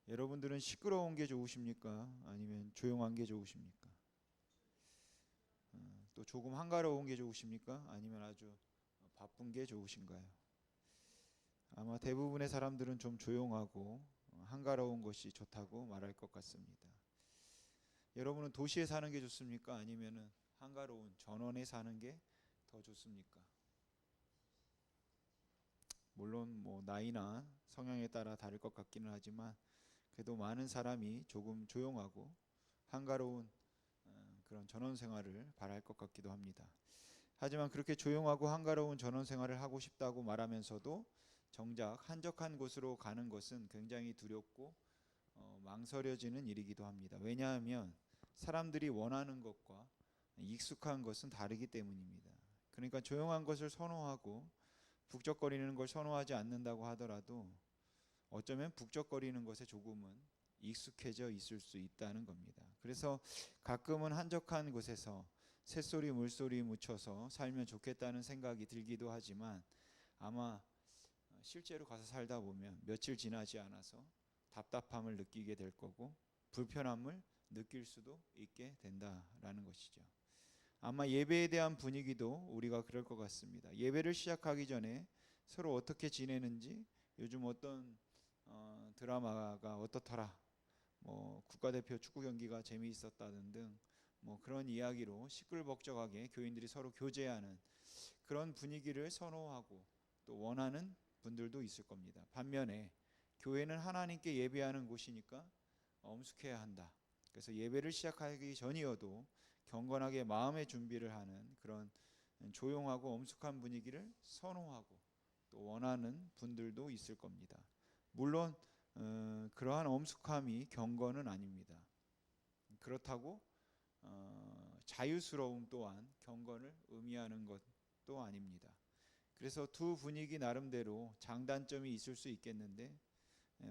여러분들은 시끄러운 게 좋으십니까? 아니면 조용한 게 좋으십니까? 또 조금 한가로운 게 좋으십니까? 아니면 아주 바쁜 게 좋으신가요? 아마 대부분의 사람들은 좀 조용하고 한가로운 것이 좋다고 말할 것 같습니다. 여러분은 도시에 사는 게 좋습니까? 아니면 한가로운 전원에 사는 게 더 좋습니까? 물론 뭐 나이나 성향에 따라 다를 것 같기는 하지만 그래도 많은 사람이 조금 조용하고 한가로운 그런 전원 생활을 바랄 것 같기도 합니다. 하지만 그렇게 조용하고 한가로운 전원 생활을 하고 싶다고 말하면서도 정작 한적한 곳으로 가는 것은 굉장히 두렵고 망설여지는 일이기도 합니다. 왜냐하면 사람들이 원하는 것과 익숙한 것은 다르기 때문입니다. 그러니까 조용한 것을 선호하고 북적거리는 걸 선호하지 않는다고 하더라도 어쩌면 북적거리는 것에 조금은 익숙해져 있을 수 있다는 겁니다. 그래서 가끔은 한적한 곳에서 새소리 물소리 묻혀서 살면 좋겠다는 생각이 들기도 하지만 아마 실제로 가서 살다 보면 며칠 지나지 않아서 답답함을 느끼게 될 거고 불편함을 느낄 수도 있게 된다라는 것이죠. 아마 예배에 대한 분위기도 우리가 그럴 것 같습니다. 예배를 시작하기 전에 서로 어떻게 지내는지, 요즘 어떤 드라마가 어떻더라, 뭐 국가대표 축구 경기가 재미있었다는 등 뭐 그런 이야기로 시끌벅적하게 교인들이 서로 교제하는 그런 분위기를 선호하고 또 원하는 분들도 있을 겁니다. 반면에 교회는 하나님께 예배하는 곳이니까 엄숙해야 한다. 그래서 예배를 시작하기 전이어도 경건하게 마음의 준비를 하는 그런 조용하고 엄숙한 분위기를 선호하고 또 원하는 분들도 있을 겁니다. 물론 그러한 엄숙함이 경건은 아닙니다. 그렇다고 자유스러움 또한 경건을 의미하는 것도 아닙니다. 그래서 두 분위기 나름대로 장단점이 있을 수 있겠는데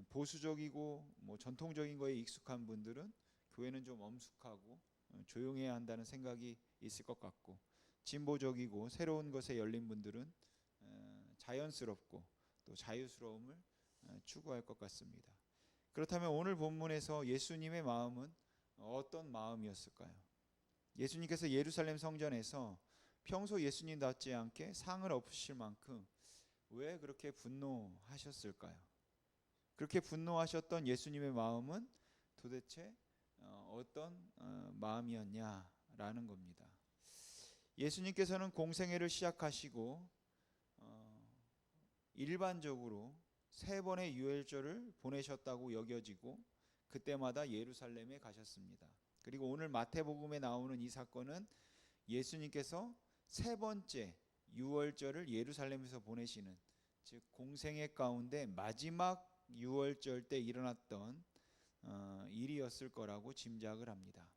보수적이고 뭐 전통적인 거에 익숙한 분들은 교회는 좀 엄숙하고 조용해야 한다는 생각이 있을 것 같고, 진보적이고 새로운 것에 열린 분들은 자연스럽고 또 자유스러움을 추구할 것 같습니다. 그렇다면 오늘 본문에서 예수님의 마음은 어떤 마음이었을까요? 예수님께서 예루살렘 성전에서 평소 예수님답지 않게 상을 엎으실 만큼 왜 그렇게 분노하셨을까요? 그렇게 분노하셨던 예수님의 마음은 도대체 어떤 마음이었냐라는 겁니다. 예수님께서는 공생애를 시작하시고 일반적으로 세 번의 유월절을 보내셨다고 여겨지고 그때마다 예루살렘에 가셨습니다. 그리고 오늘 마태복음에 나오는 이 사건은 예수님께서 세 번째 유월절을 예루살렘에서 보내시는, 즉 공생애 가운데 마지막 유월절 때 일어났던 일이었을 거라고 짐작을 합니다.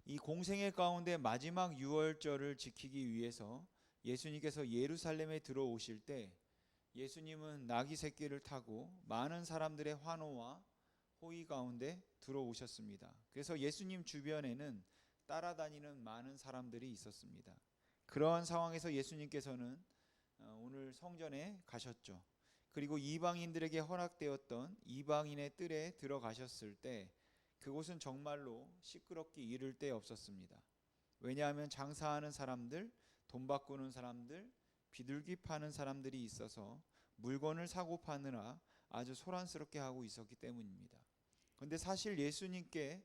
이 공생애 가운데 마지막 유월절을 지키기 위해서 예수님께서 예루살렘에 들어오실 때 예수님은 나귀 새끼를 타고 많은 사람들의 환호와 호의 가운데 들어오셨습니다. 그래서 예수님 주변에는 따라다니는 많은 사람들이 있었습니다. 그러한 상황에서 예수님께서는 오늘 성전에 가셨죠. 그리고 이방인들에게 허락되었던 이방인의 뜰에 들어가셨을 때 그곳은 정말로 시끄럽기 이를 데 없었습니다. 왜냐하면 장사하는 사람들, 돈 바꾸는 사람들, 비둘기 파는 사람들이 있어서 물건을 사고 파느라 아주 소란스럽게 하고 있었기 때문입니다. 그런데 사실 예수님께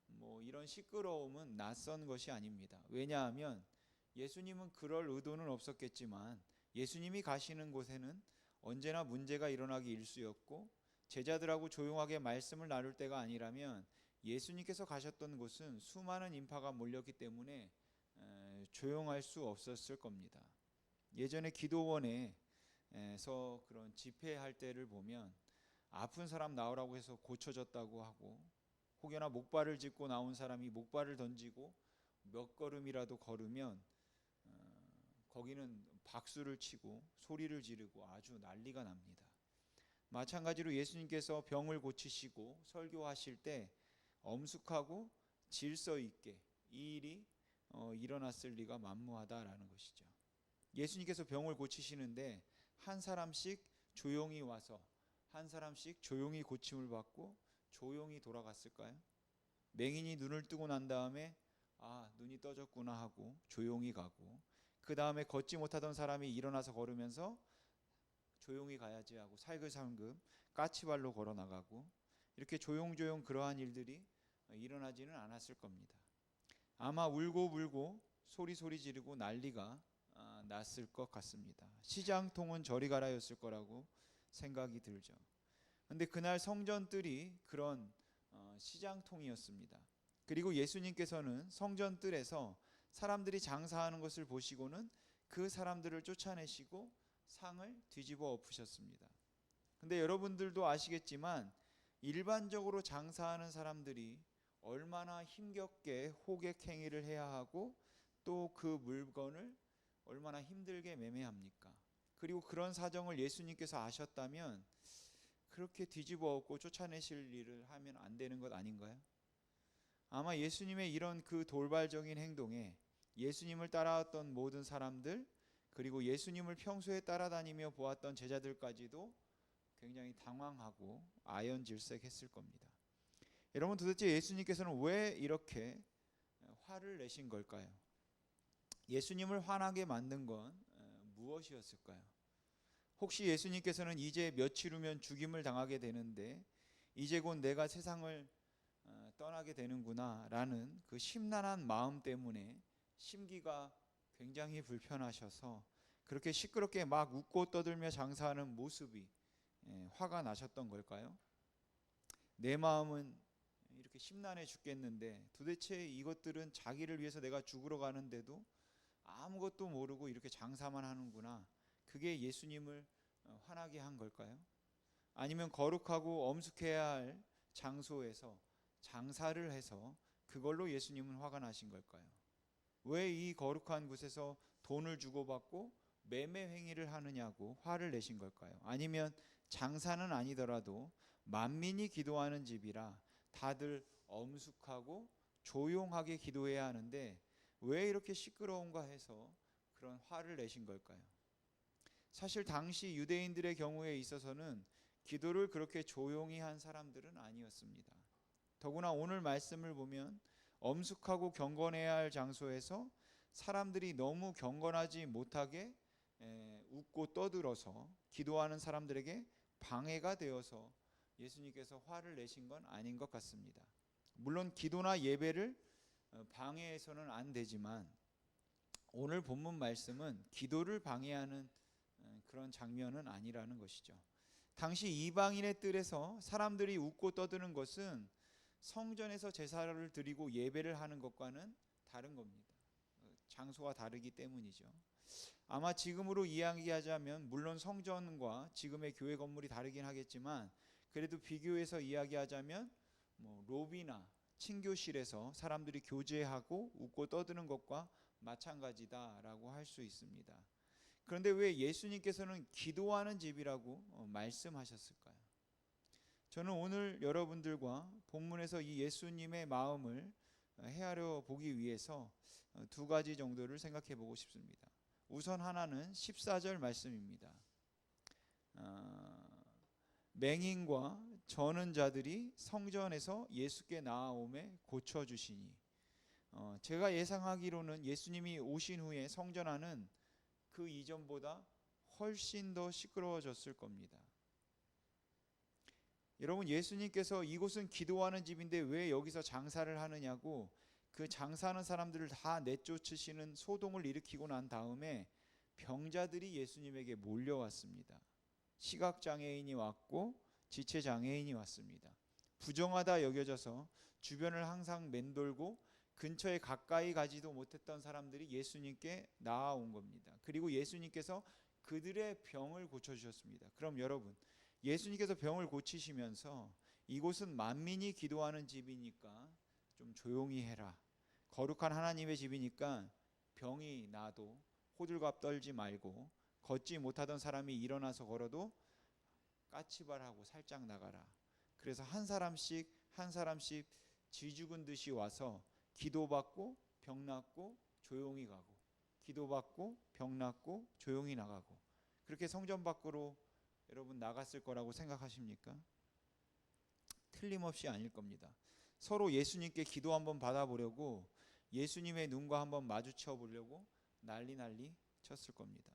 뭐 이런 시끄러움은 낯선 것이 아닙니다. 왜냐하면 예수님은 그럴 의도는 없었겠지만 예수님이 가시는 곳에는 언제나 문제가 일어나기 일쑤였고 제자들하고 조용하게 말씀을 나눌 때가 아니라면 예수님께서 가셨던 곳은 수많은 인파가 몰렸기 때문에 조용할 수 없었을 겁니다. 예전에 기도원에서 그런 집회할 때를 보면 아픈 사람 나오라고 해서 고쳐졌다고 하고, 혹여나 목발을 짚고 나온 사람이 목발을 던지고 몇 걸음이라도 걸으면 거기는 박수를 치고 소리를 지르고 아주 난리가 납니다. 마찬가지로 예수님께서 병을 고치시고 설교하실 때 엄숙하고 질서 있게 이 일이 일어났을 리가 만무하다라는 것이죠. 예수님께서 병을 고치시는데 한 사람씩 조용히 와서 한 사람씩 조용히 고침을 받고 조용히 돌아갔을까요? 맹인이 눈을 뜨고 난 다음에 눈이 떠졌구나 하고 조용히 가고, 그 다음에 걷지 못하던 사람이 일어나서 걸으면서 조용히 가야지 하고 살금살금 까치발로 걸어 나가고, 이렇게 조용조용 그러한 일들이 일어나지는 않았을 겁니다. 아마 울고 불고 소리 지르고 난리가 났을 것 같습니다. 시장통은 저리 가라였을 거라고 생각이 들죠. 근데 그날 성전뜰이 그런 시장통이었습니다. 그리고 예수님께서는 성전뜰에서 사람들이 장사하는 것을 보시고는 그 사람들을 쫓아내시고 상을 뒤집어 엎으셨습니다. 근데 여러분들도 아시겠지만 일반적으로 장사하는 사람들이 얼마나 힘겹게 호객 행위를 해야 하고 또 그 물건을 얼마나 힘들게 매매합니까? 그리고 그런 사정을 예수님께서 아셨다면 그렇게 뒤집어 엎고 쫓아내실 일을 하면 안 되는 것 아닌가요? 아마 예수님의 이런 그 돌발적인 행동에 예수님을 따라왔던 모든 사람들, 그리고 예수님을 평소에 따라다니며 보았던 제자들까지도 굉장히 당황하고 아연질색했을 겁니다. 여러분, 도대체 예수님께서는 왜 이렇게 화를 내신 걸까요? 예수님을 화나게 만든 건 무엇이었을까요? 혹시 예수님께서는 이제 며칠 후면 죽임을 당하게 되는데 이제 곧 내가 세상을 떠나게 되는구나 라는 그 심란한 마음 때문에 심기가 굉장히 불편하셔서 그렇게 시끄럽게 막 웃고 떠들며 장사하는 모습이 화가 나셨던 걸까요? 내 마음은 이렇게 심란해 죽겠는데 도대체 이것들은 자기를 위해서 내가 죽으러 가는데도 아무것도 모르고 이렇게 장사만 하는구나, 그게 예수님을 화나게 한 걸까요? 아니면 거룩하고 엄숙해야 할 장소에서 장사를 해서 그걸로 예수님은 화가 나신 걸까요? 왜 이 거룩한 곳에서 돈을 주고받고 매매 행위를 하느냐고 화를 내신 걸까요? 아니면 장사는 아니더라도 만민이 기도하는 집이라 다들 엄숙하고 조용하게 기도해야 하는데 왜 이렇게 시끄러운가 해서 그런 화를 내신 걸까요? 사실 당시 유대인들의 경우에 있어서는 기도를 그렇게 조용히 한 사람들은 아니었습니다. 더구나 오늘 말씀을 보면 엄숙하고 경건해야 할 장소에서 사람들이 너무 경건하지 못하게 웃고 떠들어서 기도하는 사람들에게 방해가 되어서 예수님께서 화를 내신 건 아닌 것 같습니다. 물론 기도나 예배를 방해해서는 안 되지만 오늘 본문 말씀은 기도를 방해하는 그런 장면은 아니라는 것이죠. 당시 이방인의 뜰에서 사람들이 웃고 떠드는 것은 성전에서 제사를 드리고 예배를 하는 것과는 다른 겁니다. 장소가 다르기 때문이죠. 아마 지금으로 이야기하자면 물론 성전과 지금의 교회 건물이 다르긴 하겠지만 그래도 비교해서 이야기하자면 로비나 친교실에서 사람들이 교제하고 웃고 떠드는 것과 마찬가지다라고 할 수 있습니다. 그런데 왜 예수님께서는 기도하는 집이라고 말씀하셨을까요? 저는 오늘 여러분들과 본문에서 이 예수님의 마음을 헤아려 보기 위해서 두 가지 정도를 생각해 보고 싶습니다. 우선 하나는 14절 말씀입니다. 맹인과 저는 자들이 성전에서 예수께 나아오매 고쳐주시니, 제가 예상하기로는 예수님이 오신 후에 성전 안은 그 이전보다 훨씬 더 시끄러워졌을 겁니다. 여러분, 예수님께서 이곳은 기도하는 집인데 왜 여기서 장사를 하느냐고 그 장사하는 사람들을 다 내쫓으시는 소동을 일으키고 난 다음에 병자들이 예수님에게 몰려왔습니다. 시각장애인이 왔고 지체장애인이 왔습니다. 부정하다 여겨져서 주변을 항상 맴돌고 근처에 가까이 가지도 못했던 사람들이 예수님께 나아온 겁니다. 그리고 예수님께서 그들의 병을 고쳐주셨습니다. 그럼 여러분, 예수님께서 병을 고치시면서 이곳은 만민이 기도하는 집이니까 좀 조용히 해라, 거룩한 하나님의 집이니까 병이 나도 호들갑 떨지 말고 걷지 못하던 사람이 일어나서 걸어도 까치발하고 살짝 나가라, 그래서 한 사람씩 한 사람씩 쥐죽은 듯이 와서 기도받고 병 낫고 조용히 가고 기도받고 병 낫고 조용히 나가고, 그렇게 성전 밖으로 여러분 나갔을 거라고 생각하십니까? 틀림없이 아닐 겁니다. 서로 예수님께 기도 한번 받아보려고 예수님의 눈과 한번 마주쳐 보려고 난리 쳤을 겁니다.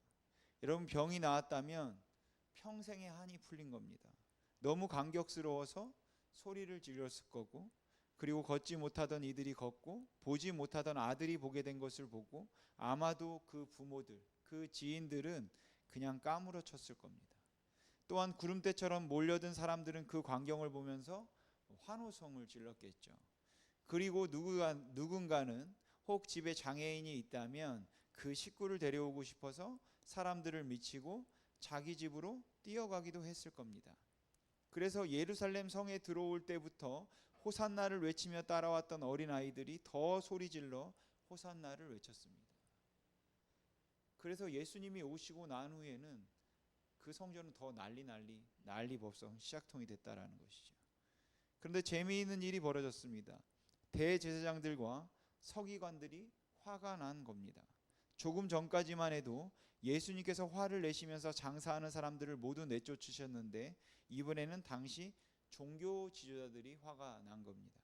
여러분 병이 나았다면 평생의 한이 풀린 겁니다. 너무 감격스러워서 소리를 질렀을 거고, 그리고 걷지 못하던 이들이 걷고 보지 못하던 아들이 보게 된 것을 보고 아마도 그 부모들, 그 지인들은 그냥 까무러쳤을 겁니다. 또한 구름대처럼 몰려든 사람들은 그 광경을 보면서 환호성을 질렀겠죠. 그리고 누군가는 혹 집에 장애인이 있다면 그 식구를 데려오고 싶어서 사람들을 미치고 자기 집으로 뛰어가기도 했을 겁니다. 그래서 예루살렘 성에 들어올 때부터 호산나를 외치며 따라왔던 어린아이들이 더 소리질러 호산나를 외쳤습니다. 그래서 예수님이 오시고 난 후에는 그 성전은 더 난리 법석 시작통이 됐다라는 것이죠. 그런데 재미있는 일이 벌어졌습니다. 대제사장들과 서기관들이 화가 난 겁니다. 조금 전까지만 해도 예수님께서 화를 내시면서 장사하는 사람들을 모두 내쫓으셨는데 이번에는 당시 종교 지도자들이 화가 난 겁니다.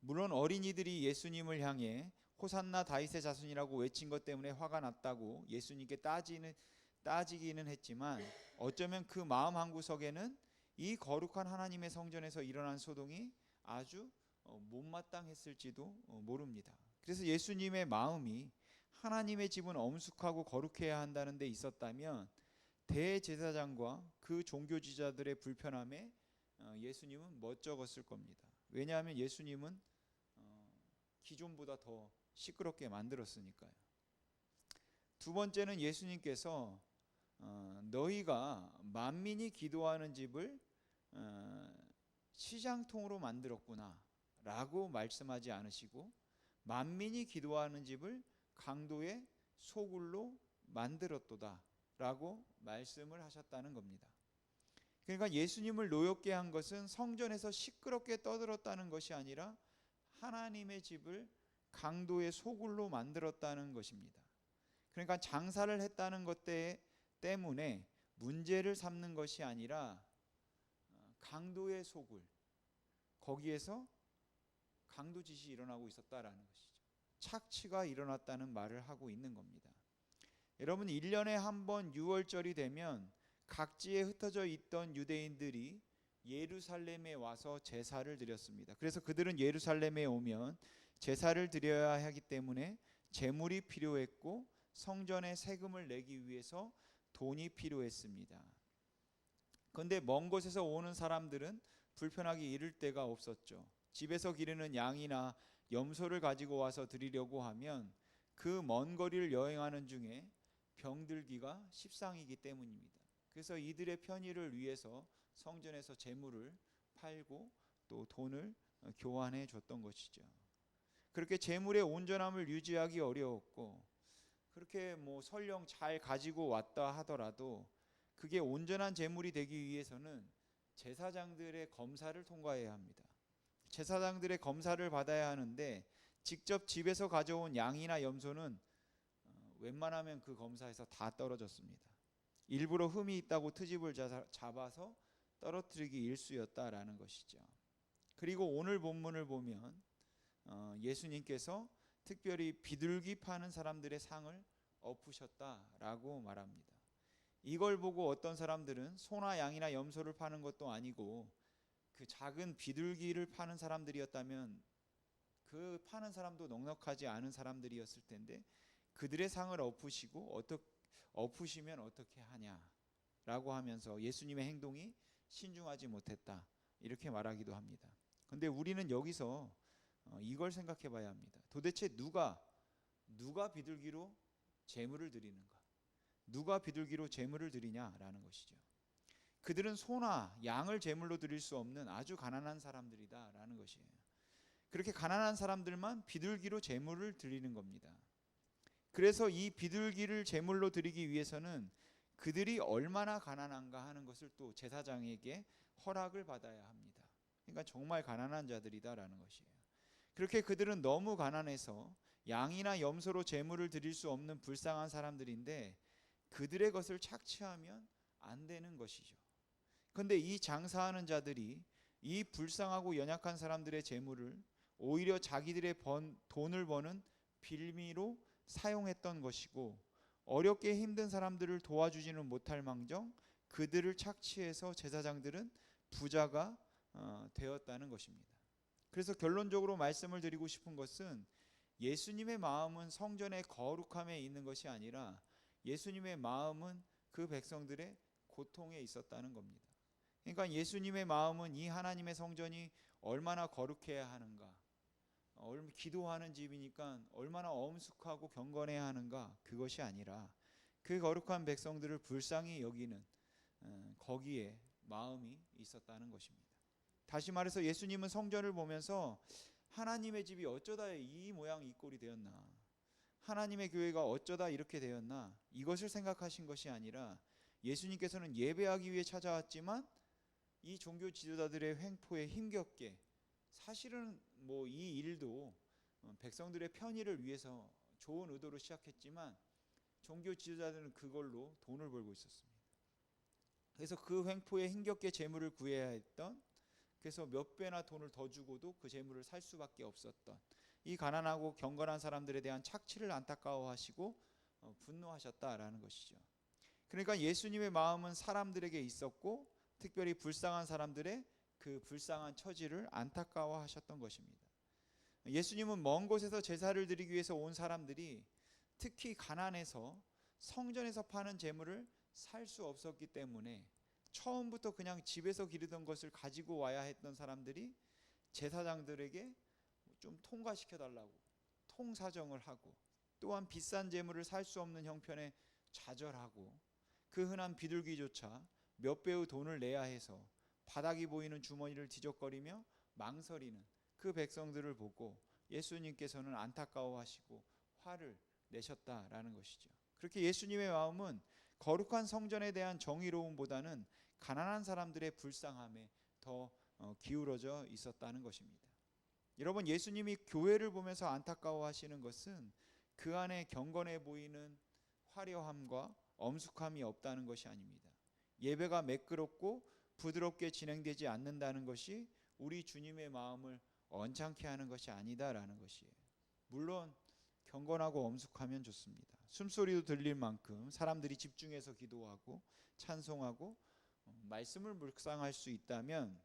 물론 어린이들이 예수님을 향해 호산나 다윗의 자손이라고 외친 것 때문에 화가 났다고 예수님께 따지기는 했지만, 어쩌면 그 마음 한구석에는 이 거룩한 하나님의 성전에서 일어난 소동이 아주 못마땅했을지도 모릅니다. 그래서 예수님의 마음이 하나님의 집은 엄숙하고 거룩해야 한다는 데 있었다면 대제사장과 그 종교지자들의 불편함에 예수님은 멋쩍었을 겁니다. 왜냐하면 예수님은 기존보다 더 시끄럽게 만들었으니까요. 두 번째는 예수님께서 너희가 만민이 기도하는 집을 시장통으로 만들었구나 라고 말씀하지 않으시고 만민이 기도하는 집을 강도의 소굴로 만들었도다 라고 말씀을 하셨다는 겁니다. 그러니까 예수님을 노엽게 한 것은 성전에서 시끄럽게 떠들었다는 것이 아니라 하나님의 집을 강도의 소굴로 만들었다는 것입니다. 그러니까 장사를 했다는 것 때문에 문제를 삼는 것이 아니라 강도의 소굴, 거기에서 강도짓이 일어나고 있었다라는 것이죠. 착취가 일어났다는 말을 하고 있는 겁니다. 여러분 1년에 한 번 유월절이 되면 각지에 흩어져 있던 유대인들이 예루살렘에 와서 제사를 드렸습니다. 그래서 그들은 예루살렘에 오면 제사를 드려야 하기 때문에 제물이 필요했고 성전에 세금을 내기 위해서 돈이 필요했습니다. 그런데 먼 곳에서 오는 사람들은 불편하게 이를 데가 없었죠. 집에서 기르는 양이나 염소를 가지고 와서 드리려고 하면 그 먼 거리를 여행하는 중에 병들기가 십상이기 때문입니다. 그래서 이들의 편의를 위해서 성전에서 제물을 팔고 또 돈을 교환해 줬던 것이죠. 그렇게 제물의 온전함을 유지하기 어려웠고, 그렇게 설령 잘 가지고 왔다 하더라도 그게 온전한 제물이 되기 위해서는 제사장들의 검사를 통과해야 합니다. 제사장들의 검사를 받아야 하는데 직접 집에서 가져온 양이나 염소는 웬만하면 그 검사에서 다 떨어졌습니다. 일부러 흠이 있다고 트집을 잡아서 떨어뜨리기 일쑤였다라는 것이죠. 그리고 오늘 본문을 보면 예수님께서 특별히 비둘기 파는 사람들의 상을 엎으셨다라고 말합니다. 이걸 보고 어떤 사람들은 소나 양이나 염소를 파는 것도 아니고 그 작은 비둘기를 파는 사람들이었다면 그 파는 사람도 넉넉하지 않은 사람들이었을 텐데 그들의 상을 엎으시면 어떻게 하냐라고 하면서 예수님의 행동이 신중하지 못했다 이렇게 말하기도 합니다. 그런데 우리는 여기서 이걸 생각해 봐야 합니다. 도대체 누가 비둘기로 제물을 드리는가? 누가 비둘기로 제물을 드리냐라는 것이죠. 그들은 소나 양을 제물로 드릴 수 없는 아주 가난한 사람들이다라는 것이에요. 그렇게 가난한 사람들만 비둘기로 제물을 드리는 겁니다. 그래서 이 비둘기를 제물로 드리기 위해서는 그들이 얼마나 가난한가 하는 것을 또 제사장에게 허락을 받아야 합니다. 그러니까 정말 가난한 자들이다라는 것이에요. 그렇게 그들은 너무 가난해서 양이나 염소로 제물을 드릴 수 없는 불쌍한 사람들인데 그들의 것을 착취하면 안 되는 것이죠. 그런데 이 장사하는 자들이 이 불쌍하고 연약한 사람들의 재물을 오히려 자기들의 돈을 버는 빌미로 사용했던 것이고, 어렵게 힘든 사람들을 도와주지는 못할 망정 그들을 착취해서 제사장들은 부자가 되었다는 것입니다. 그래서 결론적으로 말씀을 드리고 싶은 것은, 예수님의 마음은 성전의 거룩함에 있는 것이 아니라 예수님의 마음은 그 백성들의 고통에 있었다는 겁니다. 그러니까 예수님의 마음은 이 하나님의 성전이 얼마나 거룩해야 하는가, 기도하는 집이니까 얼마나 엄숙하고 경건해야 하는가, 그것이 아니라 그 거룩한 백성들을 불쌍히 여기는 거기에 마음이 있었다는 것입니다. 다시 말해서 예수님은 성전을 보면서 하나님의 집이 어쩌다 이 모양 이 꼴이 되었나, 하나님의 교회가 어쩌다 이렇게 되었나, 이것을 생각하신 것이 아니라 예수님께서는 예배하기 위해 찾아왔지만 이 종교 지도자들의 횡포에 힘겹게, 사실은 뭐 이 일도 백성들의 편의를 위해서 좋은 의도로 시작했지만 종교 지도자들은 그걸로 돈을 벌고 있었습니다. 그래서 그 횡포에 힘겹게 재물을 구해야 했던, 그래서 몇 배나 돈을 더 주고도 그 재물을 살 수밖에 없었던 이 가난하고 경건한 사람들에 대한 착취를 안타까워하시고 분노하셨다라는 것이죠. 그러니까 예수님의 마음은 사람들에게 있었고, 특별히 불쌍한 사람들의 그 불쌍한 처지를 안타까워하셨던 것입니다. 예수님은 먼 곳에서 제사를 드리기 위해서 온 사람들이 특히 가난해서 성전에서 파는 재물을 살 수 없었기 때문에 처음부터 그냥 집에서 기르던 것을 가지고 와야 했던 사람들이 제사장들에게 좀 통과시켜 달라고 통사정을 하고, 또한 비싼 재물을 살 수 없는 형편에 좌절하고, 그 흔한 비둘기조차 몇 배의 돈을 내야 해서 바닥이 보이는 주머니를 뒤적거리며 망설이는 그 백성들을 보고 예수님께서는 안타까워하시고 화를 내셨다라는 것이죠. 그렇게 예수님의 마음은 거룩한 성전에 대한 정의로움보다는 가난한 사람들의 불쌍함에 더 기울어져 있었다는 것입니다. 여러분, 예수님이 교회를 보면서 안타까워하시는 것은 그 안에 경건해 보이는 화려함과 엄숙함이 없다는 것이 아닙니다. 예배가 매끄럽고 부드럽게 진행되지 않는다는 것이 우리 주님의 마음을 언짢게 하는 것이 아니다라는 것이에요. 물론 경건하고 엄숙하면 좋습니다. 숨소리도 들릴 만큼 사람들이 집중해서 기도하고 찬송하고 말씀을 묵상할 수 있다면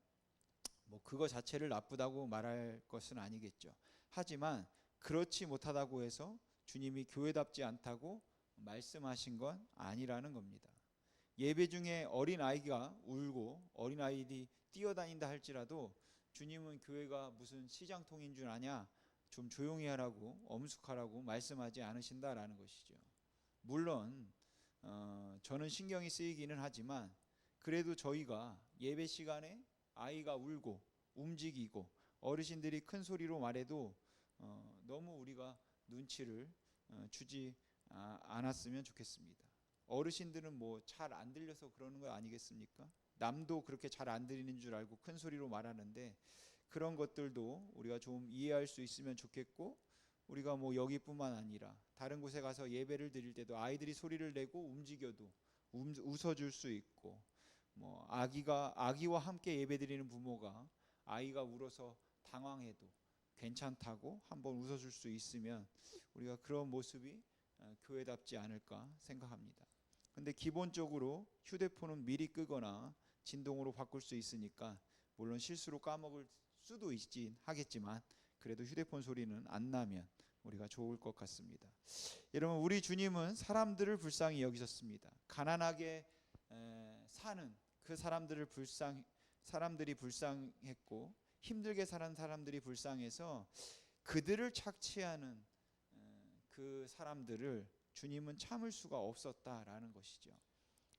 뭐 그거 자체를 나쁘다고 말할 것은 아니겠죠. 하지만 그렇지 못하다고 해서 주님이 교회답지 않다고 말씀하신 건 아니라는 겁니다. 예배 중에 어린아이가 울고 어린아이들이 뛰어다닌다 할지라도 주님은 교회가 무슨 시장통인 줄 아냐, 좀 조용히 하라고 엄숙하라고 말씀하지 않으신다라는 것이죠. 물론 저는 신경이 쓰이기는 하지만 그래도 저희가 예배 시간에 아이가 울고 움직이고 어르신들이 큰 소리로 말해도 너무 우리가 눈치를 주지 않았으면 좋겠습니다. 어르신들은 뭐 잘 안 들려서 그러는 거 아니겠습니까? 남도 그렇게 잘 안 들리는 줄 알고 큰 소리로 말하는데, 그런 것들도 우리가 좀 이해할 수 있으면 좋겠고, 우리가 뭐 여기뿐만 아니라 다른 곳에 가서 예배를 드릴 때도 아이들이 소리를 내고 움직여도 웃어줄 수 있고, 뭐 아기와 함께 예배드리는 부모가 아이가 울어서 당황해도 괜찮다고 한번 웃어줄 수 있으면 우리가 그런 모습이 교회답지 않을까 생각합니다. 근데 기본적으로 휴대폰은 미리 끄거나 진동으로 바꿀 수 있으니까, 물론 실수로 까먹을 수도 있긴 하겠지만 그래도 휴대폰 소리는 안 나면 우리가 좋을 것 같습니다. 여러분, 우리 주님은 사람들을 불쌍히 여기셨습니다. 가난하게 사는 그 사람들이 불쌍했고, 힘들게 사는 사람들이 불쌍해서 그들을 착취하는 그 사람들을 주님은 참을 수가 없었다라는 것이죠.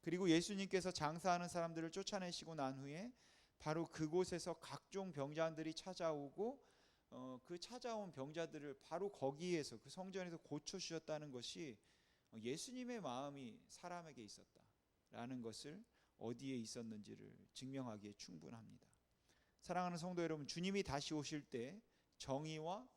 그리고 예수님께서 장사하는 사람들을 쫓아내시고 난 후에 바로 그곳에서 각종 병자들이 찾아오고 그 찾아온 병자들을 바로 거기에서, 그 성전에서 고쳐주셨다는 것이 예수님의 마음이 사람에게 있었다라는 것을 어디에 있었는지를 증명하기에 충분합니다. 사랑하는 성도 여러분, 주님이 다시 오실 때 정의와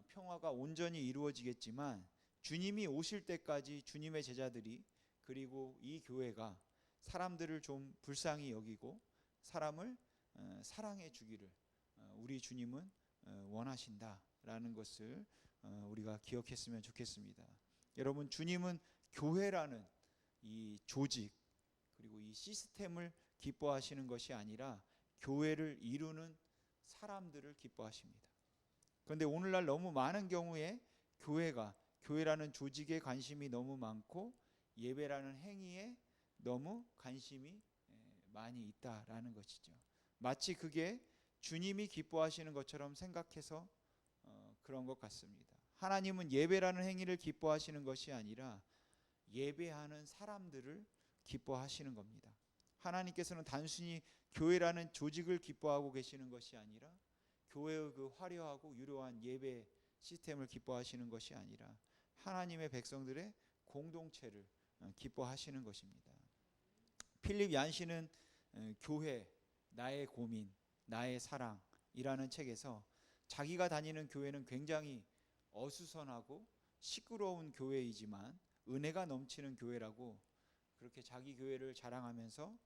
평화가 온전히 이루어지겠지만, 주님이 오실 때까지 주님의 제자들이, 그리고 이 교회가 사람들을 좀 불쌍히 여기고 사람을 사랑해 주기를 우리 주님은 원하신다라는 것을 우리가 기억했으면 좋겠습니다. 여러분, 주님은 교회라는 이 조직 그리고 이 시스템을 기뻐하시는 것이 아니라 교회를 이루는 사람들을 기뻐하십니다. 그런데 오늘날 너무 많은 경우에 교회라는 조직에 관심이 너무 많고 예배라는 행위에 너무 관심이 많이 있다라는 것이죠. 마치 그게 주님이 기뻐하시는 것처럼 생각해서 그런 것 같습니다. 하나님은 예배라는 행위를 기뻐하시는 것이 아니라 예배하는 사람들을 기뻐하시는 겁니다. 하나님께서는 단순히 교회라는 조직을 기뻐하고 계시는 것이 아니라 교회의 그 화려하고 유려한 예배 시스템을 기뻐하시는 것이 아니라 하나님의 백성들의 공동체를 기뻐하시는 것입니다. 필립 얀시는 교회, 나의 고민, 나의 사랑이라는 책에서 자기가 다니는 교회는 굉장히 어수선하고 시끄러운 교회이지만 은혜가 넘치는 교회라고 그렇게 자기 교회를 자랑하면서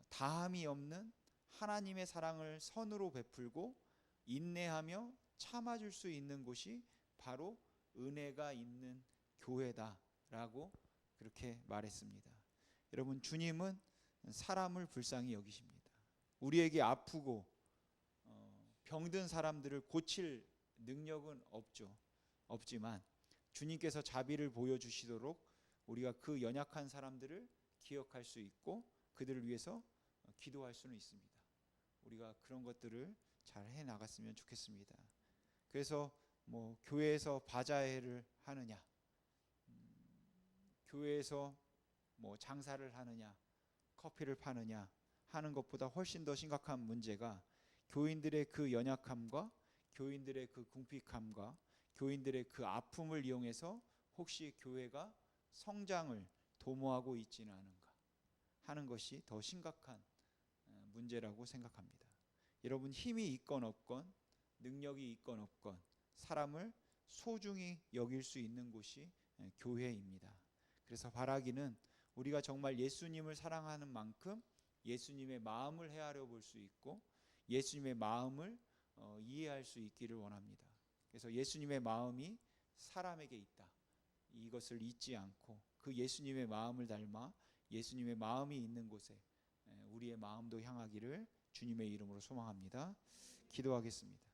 다함이 없는 하나님의 사랑을 선으로 베풀고 인내하며 참아줄 수 있는 곳이 바로 은혜가 있는 교회다라고 그렇게 말했습니다. 여러분, 주님은 사람을 불쌍히 여기십니다. 우리에게 아프고 병든 사람들을 고칠 능력은 없지만 주님께서 자비를 보여주시도록 우리가 그 연약한 사람들을 기억할 수 있고 그들을 위해서 기도할 수는 있습니다. 우리가 그런 것들을 잘 해나갔으면 좋겠습니다. 그래서 교회에서 바자회를 하느냐, 교회에서 장사를 하느냐, 커피를 파느냐 하는 것보다 훨씬 더 심각한 문제가 교인들의 그 연약함과 교인들의 그 궁핍함과 교인들의 그 아픔을 이용해서 혹시 교회가 성장을 도모하고 있지는 않은가 하는 것이 더 심각한 문제라고 생각합니다. 여러분, 힘이 있건 없건 능력이 있건 없건 사람을 소중히 여길 수 있는 곳이 교회입니다. 그래서 바라기는 우리가 정말 예수님을 사랑하는 만큼 예수님의 마음을 헤아려 볼 수 있고 예수님의 마음을 이해할 수 있기를 원합니다. 그래서 예수님의 마음이 사람에게 있다, 이것을 잊지 않고 그 예수님의 마음을 닮아 예수님의 마음이 있는 곳에 우리의 마음도 향하기를 주님의 이름으로 소망합니다. 기도하겠습니다.